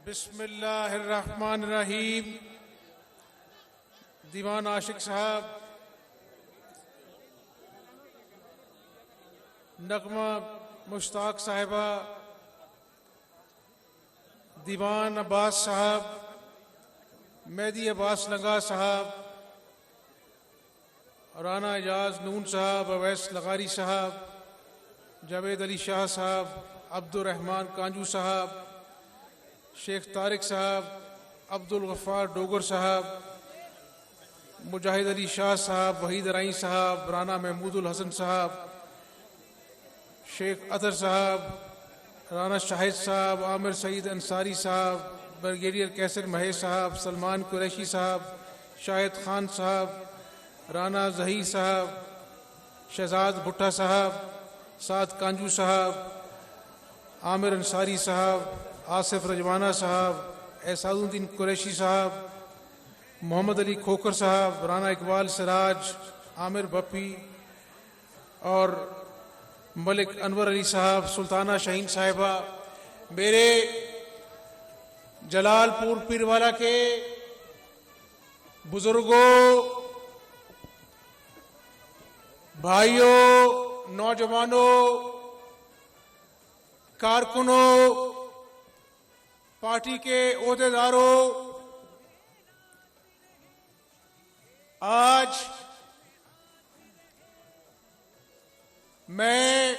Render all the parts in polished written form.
बिस्मिल्लाहिर्रहमानिर्रहीम। दीवान आशिक साहब, नगमा मुश्ताक साहिबा, दीवान अब्बास साहब, मेहदी अब्बास लंगा साहब, राना एजाज नून साहब, अवैस लगारी साहब, जावेद अली शाह साहब, अब्दुल रहमान कांजू साहब, शेख तारिक साहब, अब्दुल गफ्फार डोगर साहब, मुजाहिद अली शाह साहब, वहीद राई साहब, राना महमूदुल हसन साहब, शेख अतर साहब, राना शाहिद साहब, आमिर सईद अंसारी साहब, ब्रिगेडियर कैसर महेश साहब, सलमान कुरैशी साहब, शाहिद खान साहब, राना जहीर साहब, शहजाद भुट्टा साहब, साद कांजू साहब, आमिर अंसारी साहब, आसिफ रजवाना साहब, एहसानुद्दीन कुरैशी साहब, मोहम्मद अली खोकर साहब, राना इकबाल सिराज, आमिर बप्पी और मलिक अनवर अली साहब, सुल्ताना शाहीन साहिबा, मेरे जलालपुर पीरवाला के बुजुर्गों, भाइयों, नौजवानों, कारकुनों, पार्टी के ओहदेदारों, आज मैं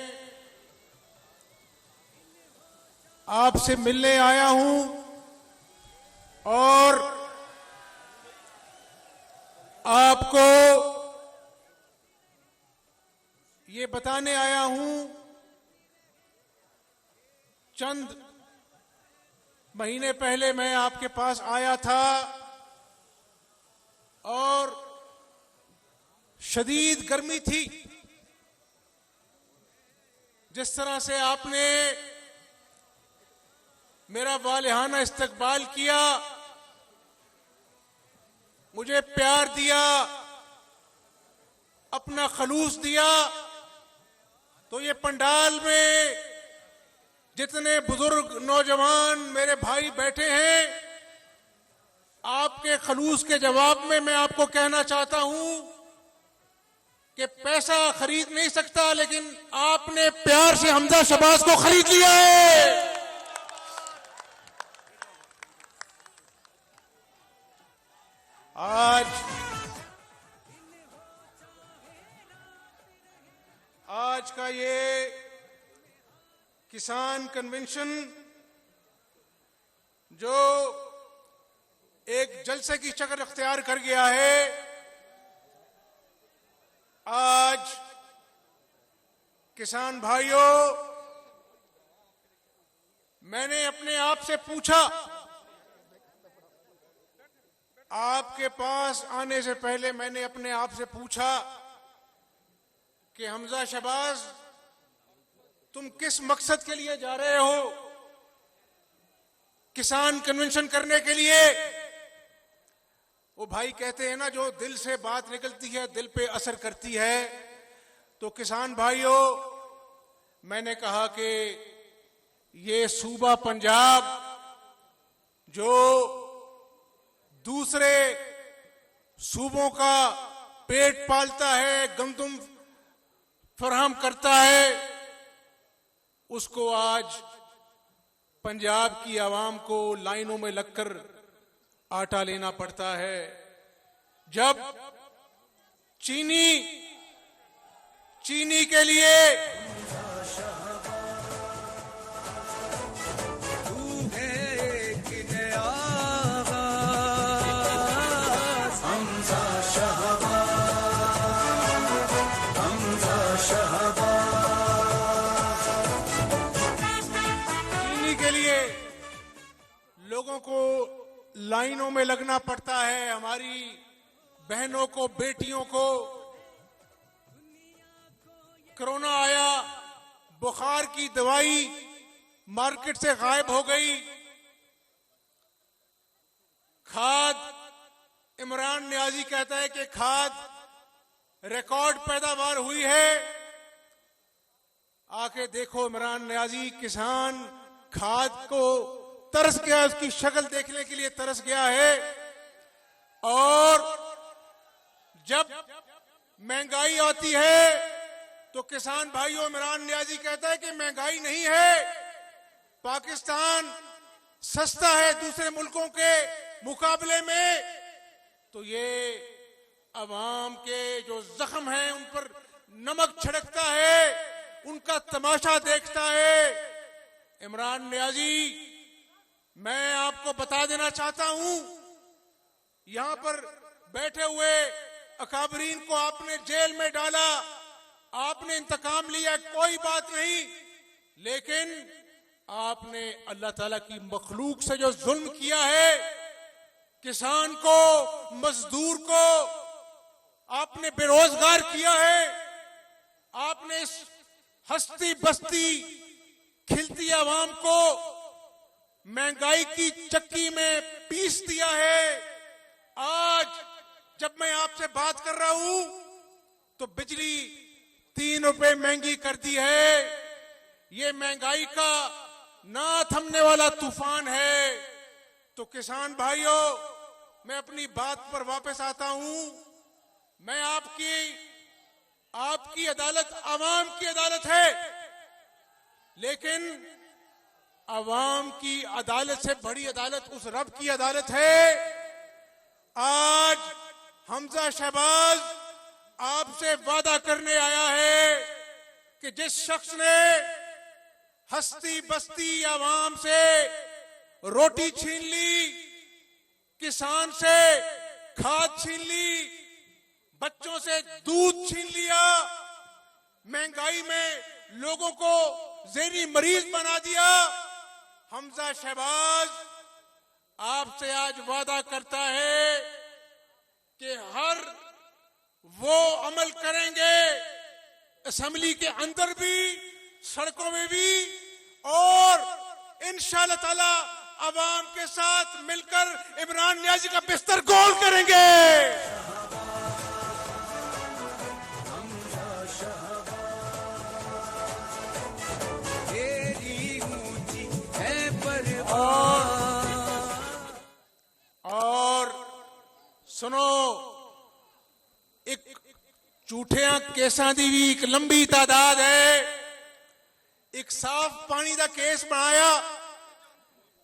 आपसे मिलने आया हूं और आपको ये बताने आया हूं, चंद महीने पहले मैं आपके पास आया था और शदीद गर्मी थी। जिस तरह से आपने मेरा वालिहाना इस्तकबाल किया, मुझे प्यार दिया, अपना खलूस दिया, तो ये पंडाल में जितने बुजुर्ग नौजवान मेरे भाई बैठे हैं, आपके खलूस के जवाब में मैं आपको कहना चाहता हूं कि पैसा खरीद नहीं सकता, लेकिन आपने प्यार से हमजा शहबाज को खरीद लिया है। आज का ये किसान कन्वेंशन जो एक जलसे की शक्ल अख्तियार कर गया है, आज किसान भाइयों, मैंने अपने आप से पूछा, आपके पास आने से पहले मैंने अपने आप से पूछा कि हमजा शहबाज, तुम किस मकसद के लिए जा रहे हो? किसान कन्वेंशन करने के लिए? वो भाई कहते हैं ना, जो दिल से बात निकलती है दिल पे असर करती है। तो किसान भाइयों, मैंने कहा कि ये सूबा पंजाब जो दूसरे सूबों का पेट पालता है, गंदुम फराहम करता है, उसको आज पंजाब की आवाम को लाइनों में लगकर आटा लेना पड़ता है। जब चीनी के लिए लोगों को लाइनों में लगना पड़ता है, हमारी बहनों को, बेटियों को। कोरोना आया, बुखार की दवाई मार्केट से गायब हो गई। खाद, इमरान नियाजी कहता है कि खाद रिकॉर्ड पैदावार हुई है। आके देखो इमरान नियाजी, किसान खाद को तरस गया, उसकी शक्ल देखने के लिए तरस गया है। और जब महंगाई आती है तो किसान भाइयों, इमरान नियाजी कहता है कि महंगाई नहीं है, पाकिस्तान सस्ता है दूसरे मुल्कों के मुकाबले में। तो ये अवाम के जो जख्म हैं उन पर नमक छिड़कता है, उनका तमाशा देखता है। इमरान नियाजी, मैं आपको बता देना चाहता हूं, यहां पर बैठे हुए अकाबरीन को आपने जेल में डाला, आपने इंतकाम लिया, कोई बात नहीं, लेकिन आपने अल्लाह ताला की मखलूक से जो जुल्म किया है, किसान को, मजदूर को आपने बेरोजगार किया है, आपने इस हस्ती बस्ती खिलती आवाम को महंगाई की चक्की में पीस दिया है। आज जब मैं आपसे बात कर रहा हूं तो बिजली 3 रुपए महंगी कर दी है। ये महंगाई का ना थमने वाला तूफान है। तो किसान भाइयों, मैं अपनी बात पर वापस आता हूं। मैं आपकी अदालत आवाम की अदालत है, लेकिन आवाम की अदालत से बड़ी अदालत उस रब की अदालत है। आज हमजा शहबाज आपसे वादा करने आया है कि जिस शख्स ने हस्ती बस्ती आवाम से रोटी छीन ली, किसान से खाद छीन ली, बच्चों से दूध छीन लिया, महंगाई में लोगों को ज़हनी मरीज बना दिया, हमजा शहबाज आपसे आज वादा करता है कि हर वो अमल करेंगे असेंबली के अंदर भी, सड़कों में भी, और इंशाअल्लाह ताला अवाम के साथ मिलकर इमरान नियाजी का बिस्तर गोल करेंगे। और सुनो, एक झूठियां केसां दी भी एक लंबी तादाद है। एक साफ पानी का केस बनाया,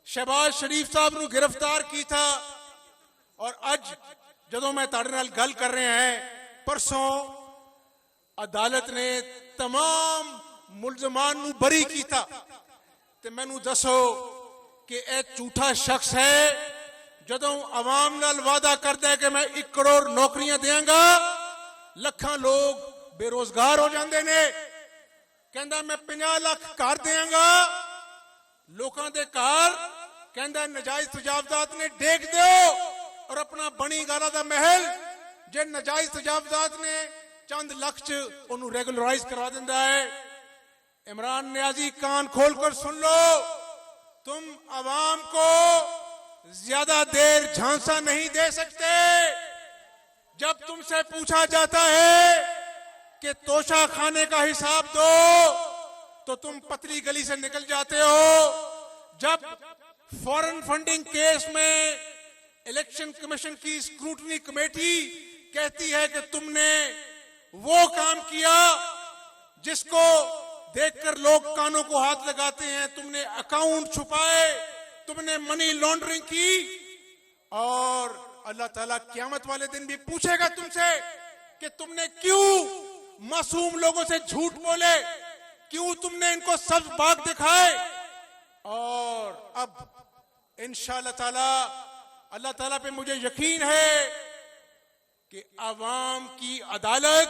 शहबाज शरीफ साहब ਨੂੰ गिरफ्तार की था। और अज ਜਦੋਂ मैं ਤੁਹਾਡੇ ਨਾਲ गल कर रहे हैं, परसों अदालत ने तमाम मुलजमान ਨੂੰ बरी किया। ਤੇ ਮੈਨੂੰ दसो कि यह झूठा शख्स है ਜਦੋਂ आवाम नाल वादा करता है कि मैं 1 करोड़ नौकरियां देंगा, ਲੱਖਾਂ लोग बेरोजगार हो जाते ने। कहता मैं 50 लाख घर देंगा, लोगों के घर कहता नजायज तजावजात ने डेग दो और अपना बनी गाला दा महल जे नजायज तजावजात ने चंद लाख च उन्होंने रेगुलराइज करा दिंदा है। इमरान नियाजी, कान खोलकर सुन लो, तुम आवाम को ज्यादा देर झांसा नहीं दे सकते। जब तुमसे पूछा जाता है कि तोशा खाने का हिसाब दो तो तुम पतली गली से निकल जाते हो। जब फॉरेन फंडिंग केस में इलेक्शन कमीशन की स्क्रूटनी कमेटी कहती है कि तुमने वो काम किया जिसको देखकर लोग कानों को हाथ लगाते हैं, तुमने अकाउंट छुपाए, तुमने मनी लॉन्ड्रिंग की, और अल्लाह ताला क़यामत वाले दिन भी पूछेगा तुमसे कि तुमने क्यों मासूम लोगों से झूठ बोले, क्यों तुमने इनको सब्ज बाग दिखाए। और अब इंशाअल्लाह ताला, अल्लाह ताला पे मुझे यकीन है कि आवाम की अदालत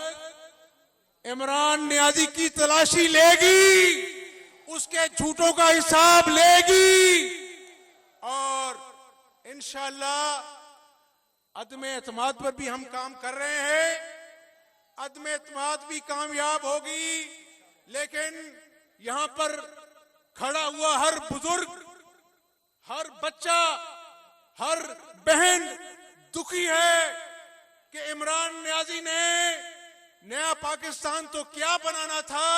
इमरान नियाजी की तलाशी लेगी, उसके झूठों का हिसाब लेगी, और इंशाअल्लाह अदम एतमाद पर भी हम काम कर रहे हैं। अदम एतमाद भी कामयाब होगी, लेकिन यहां पर खड़ा हुआ हर बुजुर्ग, हर बच्चा, हर बहन दुखी है कि इमरान नियाजी ने नया पाकिस्तान तो क्या बनाना था,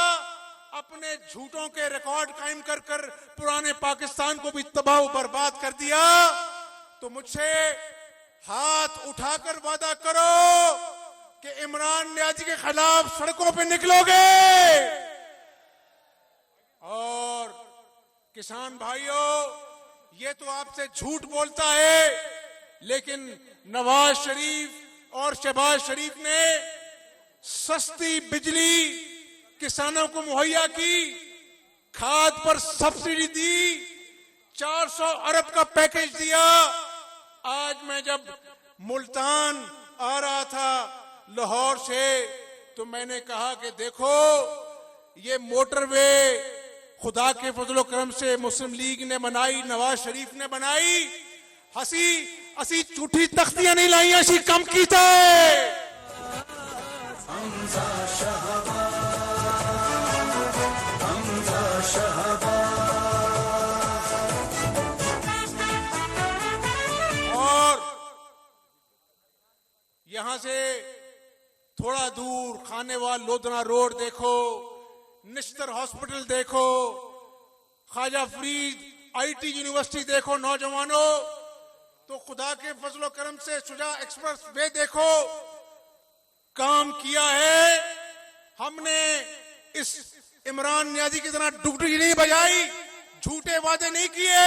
अपने झूठों के रिकॉर्ड कायम कर कर पुराने पाकिस्तान को भी तबाह बर्बाद कर दिया, तो मुझसे हाथ उठाकर वादा करो कि इमरान नियाजी के खिलाफ सड़कों पे निकलोगे। और किसान भाइयों, ये तो आपसे झूठ बोलता है, लेकिन नवाज शरीफ और शहबाज शरीफ ने सस्ती बिजली किसानों को मुहैया की, खाद पर सब्सिडी दी, 400 अरब का पैकेज दिया। आज मैं जब मुल्तान आ रहा था लाहौर से, तो मैंने कहा कि देखो ये मोटरवे खुदा के फजलो करम से मुस्लिम लीग ने बनाई, नवाज शरीफ ने बनाई, असी झूठी तख्तियां नहीं लाई, असी कम की थे। और यहां से थोड़ा दूर खानेवाल लोधना रोड देखो, निश्तर हॉस्पिटल देखो, ख्वाजा फरीद आईटी यूनिवर्सिटी देखो नौजवानों, तो खुदा के फजलो करम से शुजा एक्सप्रेस वे देखो, काम किया है हमने। इस इमरान नियाजी की तरह डुगडुगी नहीं बजाई, झूठे वादे नहीं किए।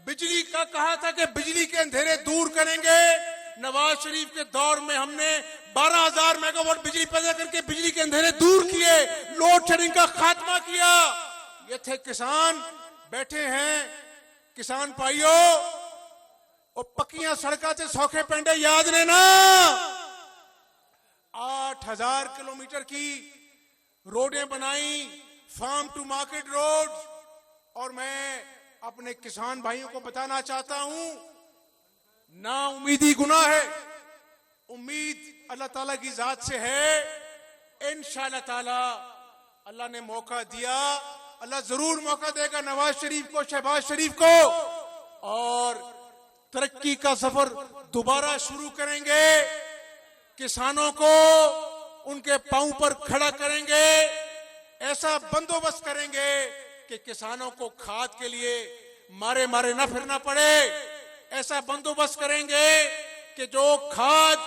बिजली का कहा था कि बिजली के अंधेरे दूर करेंगे। नवाज शरीफ के दौर में हमने 12,000 मेगावाट बिजली पैदा करके बिजली के अंधेरे दूर किए, लोड शेडिंग का खात्मा किया। ये थे किसान, बैठे हैं किसान भाइयों, और पक्कियां सड़का से सौखे पेंडे याद ने ना, 8,000 किलोमीटर की रोडें बनाई, फार्म टू मार्केट रोड। और मैं अपने किसान भाइयों को बताना चाहता हूं, ना उम्मीदी गुनाह है, उम्मीद अल्लाह ताला की जात से है। इंशाअल्लाह ताला अल्लाह ने मौका दिया, अल्लाह जरूर मौका देगा नवाज शरीफ को, शहबाज शरीफ को, और तरक्की का सफर दोबारा शुरू करेंगे। किसानों को उनके पांव पर खड़ा करेंगे, ऐसा बंदोबस्त करेंगे कि किसानों को खाद के लिए मारे मारे ना फिरना पड़े। ऐसा बंदोबस्त करेंगे कि जो खाद,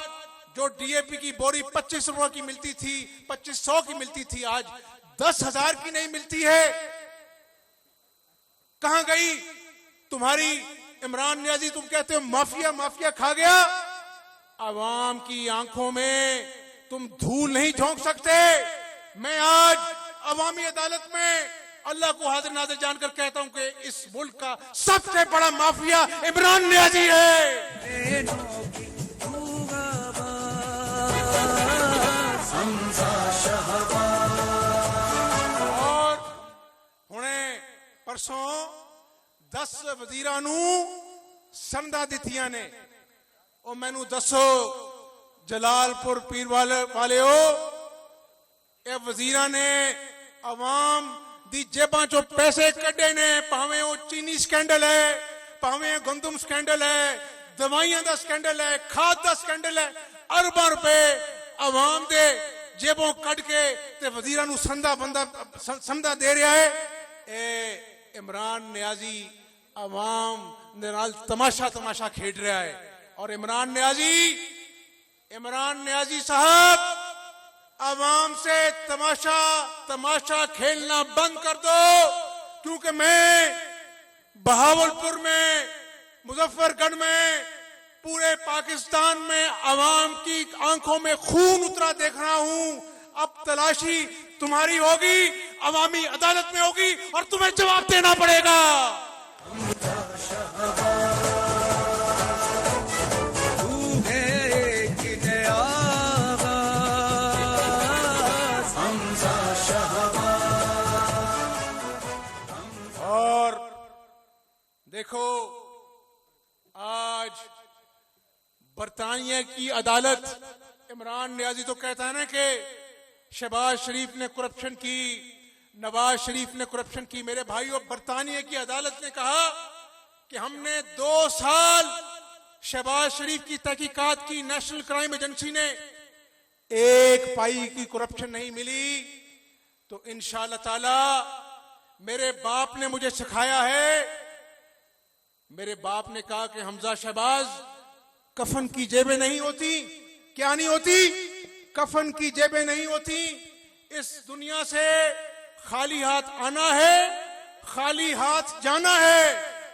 जो डीएपी की बोरी 25 रुपए की मिलती थी, 2500 की मिलती थी, आज 10,000 की नहीं मिलती है। कहां गई तुम्हारी इमरान नियाजी? तुम कहते हो माफिया माफिया खा गया। आवाम की आंखों में तुम धूल नहीं झोंक सकते। मैं आज अवामी अदालत में अल्लाह को हाजिर नाज़िर जानकर कहता हूं कि इस मुल्क का सबसे बड़ा माफिया इमरान नियाजी है। और हुणे परसों 10 वजीरां नू संदा दित्तियां ने। और मैनू दसो जलालपुर पीर वालेओ, ये वजीरां ने अवाम दी जेबां चो पैसे कड्डे ने, भावें वो चीनी स्कैंडल है, भावें गंदम स्कैंडल है, दवाइयां दा स्कैंडल है, खाद दा स्कैंडल है। अरबां रुपए अवाम दे जेबों कड के ते वजीरां नू संदा दे रहा है। ए इमरान नियाजी अवाम दे नाल तमाशा खेड रहा है। और इमरान नियाजी साहब, अवाम से तमाशा खेलना बंद कर दो, क्योंकि मैं बहावलपुर में, मुजफ्फरगढ़ में, पूरे पाकिस्तान में अवाम की आंखों में खून उतरा देख रहा हूं। अब तलाशी तुम्हारी होगी, अवामी अदालत में होगी, और तुम्हें जवाब देना पड़ेगा। देखो, आज बरतानिया की अदालत, इमरान नियाजी तो कहता है ना कि शहबाज शरीफ ने करप्शन की, नवाज शरीफ ने करप्शन की। मेरे भाइयों, बरतानिया की अदालत ने कहा कि हमने 2 साल शहबाज शरीफ की तहकीकात की, नेशनल क्राइम एजेंसी ने, 1 पाई की करप्शन नहीं मिली। तो इंशाअल्लाह ताला मेरे बाप ने मुझे सिखाया है, मेरे बाप ने कहा कि हमजा शहबाज, कफन की जेबें नहीं होती। क्या नहीं होती? कफन की जेबें नहीं होती। इस दुनिया से खाली हाथ आना है, खाली हाथ जाना है।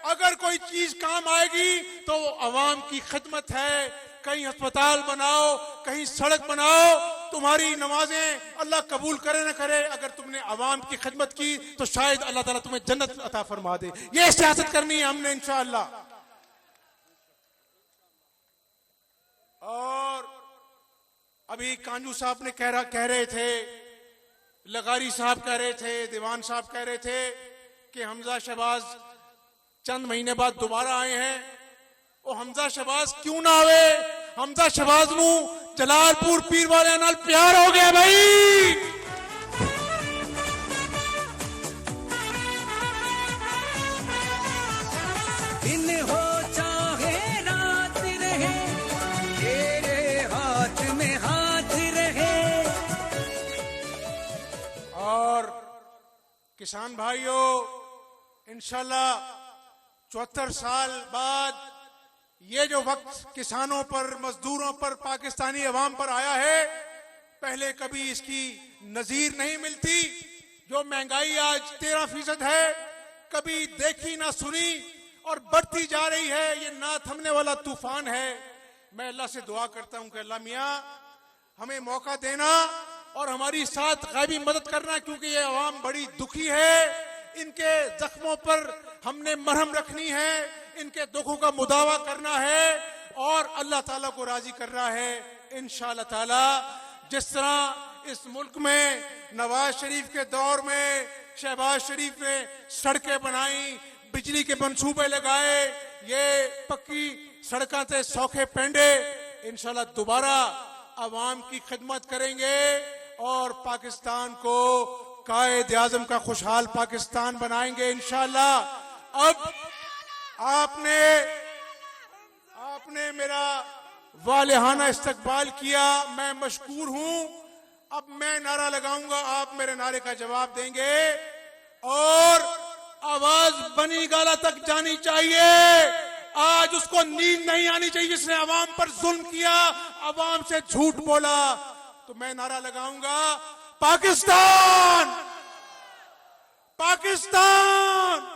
अगर कोई चीज काम आएगी तो वो अवाम की खिदमत है। कहीं अस्पताल बनाओ, कहीं सड़क बनाओ, तुम्हारी नमाजें अल्लाह कबूल करे न करे, अगर तुमने अवाम की खिदमत की तो शायद अल्लाह ताला तुम्हें जन्नत अता फरमा दे। ये सियासत करनी है हमने इंशाअल्लाह। और अभी कांजू साहब ने कह रहे थे, लगारी साहब कह रहे थे, दीवान साहब कह रहे थे कि हमजा शहबाज चंद महीने बाद दोबारा आए हैं। वो हमजा शहबाज क्यों ना आवे? हमजा शहबाज नू जलालपुर पीर वाले नाल प्यार हो गया भाई। दिन हो चाहे रात रहे, तेरे हाथ में हाथ रहे। और किसान भाइयों, इंशाल्लाह 74 साल बाद ये जो वक्त किसानों पर, मजदूरों पर, पाकिस्तानी अवाम पर आया है, पहले कभी इसकी नजीर नहीं मिलती। जो महंगाई आज 13% है, कभी देखी ना सुनी और बढ़ती जा रही है। ये ना थमने वाला तूफान है। मैं अल्लाह से दुआ करता हूं कि अल्लाह मियां हमें मौका देना और हमारी साथ गैबी मदद करना, क्योंकि ये अवाम बड़ी दुखी है। इनके जख्मों पर हमने मरहम रखनी है, इनके दुखों का मुदावा करना है और अल्लाह ताला को राजी करना है इंशाअल्लाह ताला। जिस तरह इस मुल्क में नवाज शरीफ के दौर में शहबाज शरीफ ने सड़कें बनाई, बिजली के मंसूबे लगाए, ये पक्की सड़कों से सौखे पेंडे, इंशाअल्लाह दोबारा अवाम की खिदमत करेंगे और पाकिस्तान को कायद आज़म का खुशहाल पाकिस्तान बनाएंगे इंशाअल्लाह। अब आपने मेरा वालिहाना इस्तकबाल किया, मैं मशकूर हूं। अब मैं नारा लगाऊंगा, आप मेरे नारे का जवाब देंगे और आवाज बनी गाला तक जानी चाहिए। आज उसको नींद नहीं आनी चाहिए जिसने अवाम पर जुल्म किया, अवाम से झूठ बोला। तो मैं नारा लगाऊंगा, पाकिस्तान, पाकिस्तान।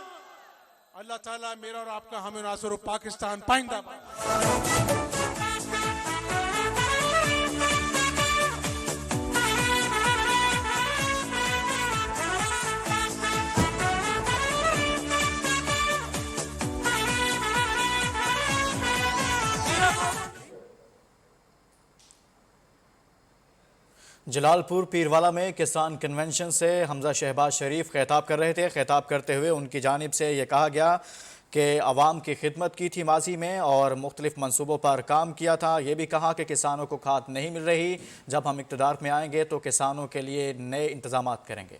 अल्लाह ताला मेरा और आपका हमें नासर पाकिस्तान पाइंदा। जलालपुर पीरवाला में किसान कन्वेंशन से हमजा शहबाज शरीफ खिताब कर रहे थे। खिताब करते हुए उनकी जानिब से ये कहा गया कि अवाम की खिदमत की थी माजी में और मुख्तलिफ मनसूबों पर काम किया था। ये भी कहा कि किसानों को खाद नहीं मिल रही, जब हम इक़्तिदार में आएंगे तो किसानों के लिए नए इंतजामात करेंगे।